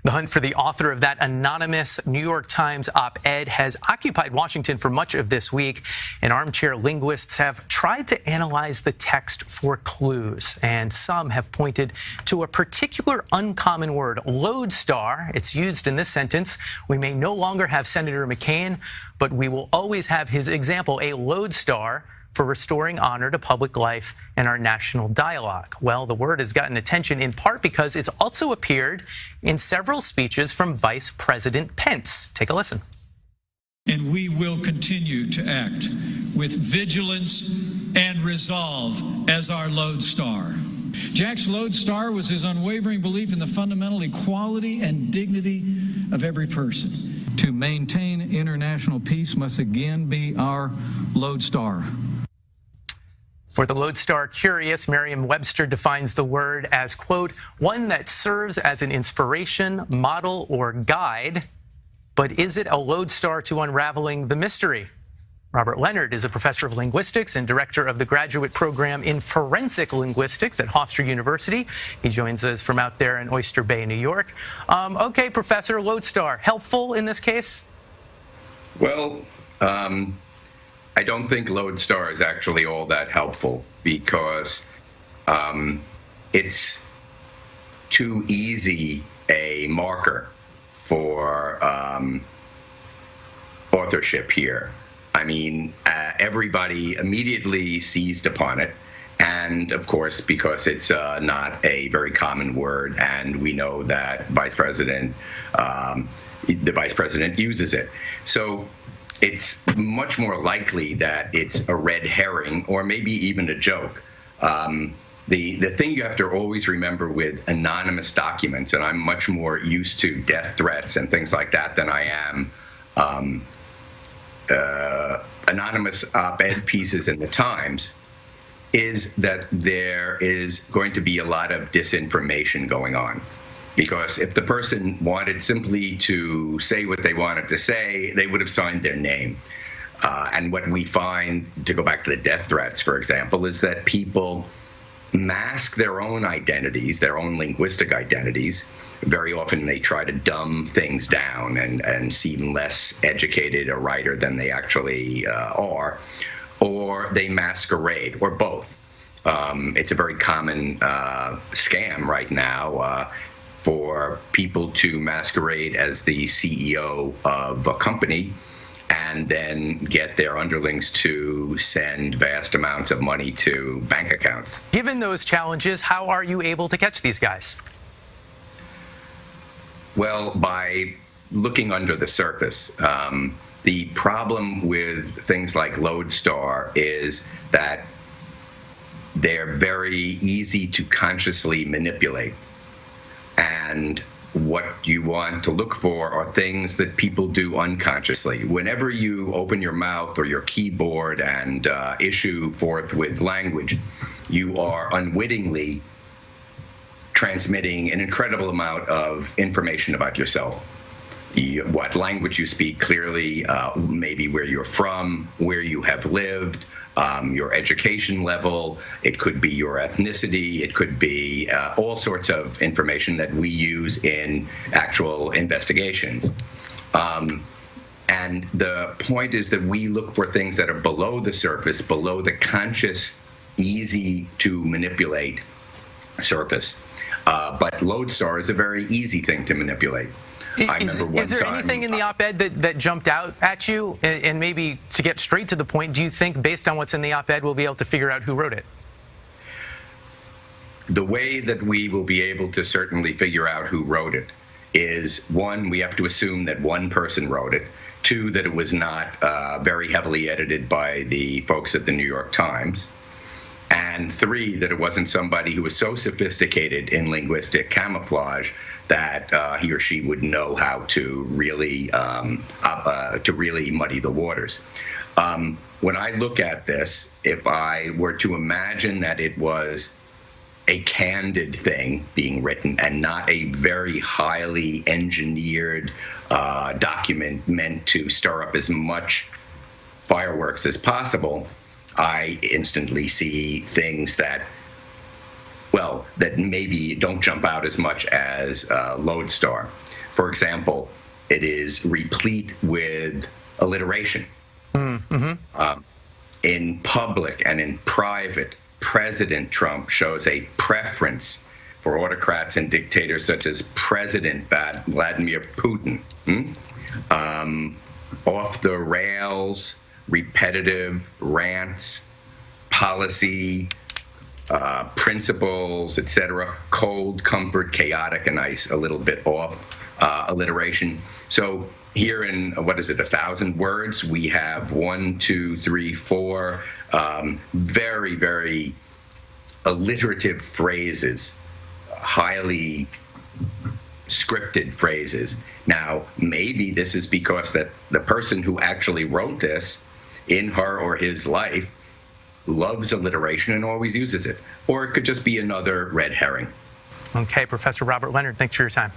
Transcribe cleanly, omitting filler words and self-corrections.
The hunt for the author of that anonymous New York Times op-ed has occupied Washington for much of this week, and armchair linguists have tried to analyze the text for clues, and some have pointed to a particular uncommon word, lodestar. It's used in this sentence: "We may no longer have Senator McCain, but we will always have his example, a lodestar for restoring honor to public life and our national dialogue." Well, the word has gotten attention in part because it's also appeared in several speeches from Vice-President Pence. Take a listen. And we will continue to act with vigilance and resolve as our lodestar. Jack's lodestar was his unwavering belief in the fundamental equality and dignity of every person. To maintain international peace must again be our lodestar. For the lodestar curious, Merriam-Webster defines the word as, quote, "one that serves as an inspiration, model, or guide." But is it a lodestar to unraveling the mystery? Robert Leonard is a professor of linguistics and director of the graduate program in forensic linguistics at Hofstra University. He joins us from out there in Oyster Bay, New York. Okay, Professor, lodestar, helpful in this case? Well, I don't think lodestar is actually all that helpful because it's too easy a marker for authorship here. I mean, everybody immediately seized upon it. And of course, because it's not a very common word, and we know that the vice president uses it. So it's much more likely that it's a red herring or maybe even a joke. The thing you have to always remember with anonymous documents, and I'm much more used to death threats and things like that than I am anonymous op-ed pieces in the Times, is that there is going to be a lot of disinformation going on. Because if the person wanted simply to say what they wanted to say, they would have signed their name. And what we find, to go back to the death threats, for example, is that people mask their own identities, their own linguistic identities. Very often they try to dumb things down and seem less educated a writer than they actually are, or they masquerade, or both. It's a very common scam right now for people to masquerade as the CEO of a company and then get their underlings to send vast amounts of money to bank accounts. Given those challenges, how are you able to catch these guys? Well, by looking under the surface. The problem with things like lodestar is that they're very easy to consciously manipulate. And what you want to look for are things that people do unconsciously. Whenever you open your mouth or your keyboard and issue forth with language, you are unwittingly transmitting an incredible amount of information about yourself. What language you speak clearly, maybe where you're from, where you have lived, your education level. It could be your ethnicity. It could be all sorts of information that we use in actual investigations. And the point is that we look for things that are below the surface, below the conscious, easy to manipulate surface. But lodestar is a very easy thing to manipulate. Is there anything in the op-ed that jumped out at you? And maybe to get straight to the point, do you think, based on what's in the op-ed, we'll be able to figure out who wrote it? The way that we will be able to certainly figure out who wrote it is, one, we have to assume that one person wrote it. Two, that it was not very heavily edited by the folks at the New York Times. And three, that it wasn't somebody who was so sophisticated in linguistic camouflage that he or she would know how to really muddy the waters. When I look at this, if I were to imagine that it was a candid thing being written and not a very highly engineered document meant to stir up as much fireworks as possible, I instantly see things that, well, that maybe don't jump out as much as lodestar. For example, it is replete with alliteration. In public and in private, President Trump shows a preference for autocrats and dictators such as President Vladimir Putin. Off the rails, repetitive rants, policy, principles, etc. Cold, comfort, chaotic, and nice, a little bit off alliteration. So here in, 1,000 words, we have 1, 2, 3, 4 very, very alliterative phrases, highly scripted phrases. Now, maybe this is because that the person who actually wrote this in her or his life loves alliteration and always uses it. Or it could just be another red herring. Okay, Professor Robert Leonard, thanks for your time.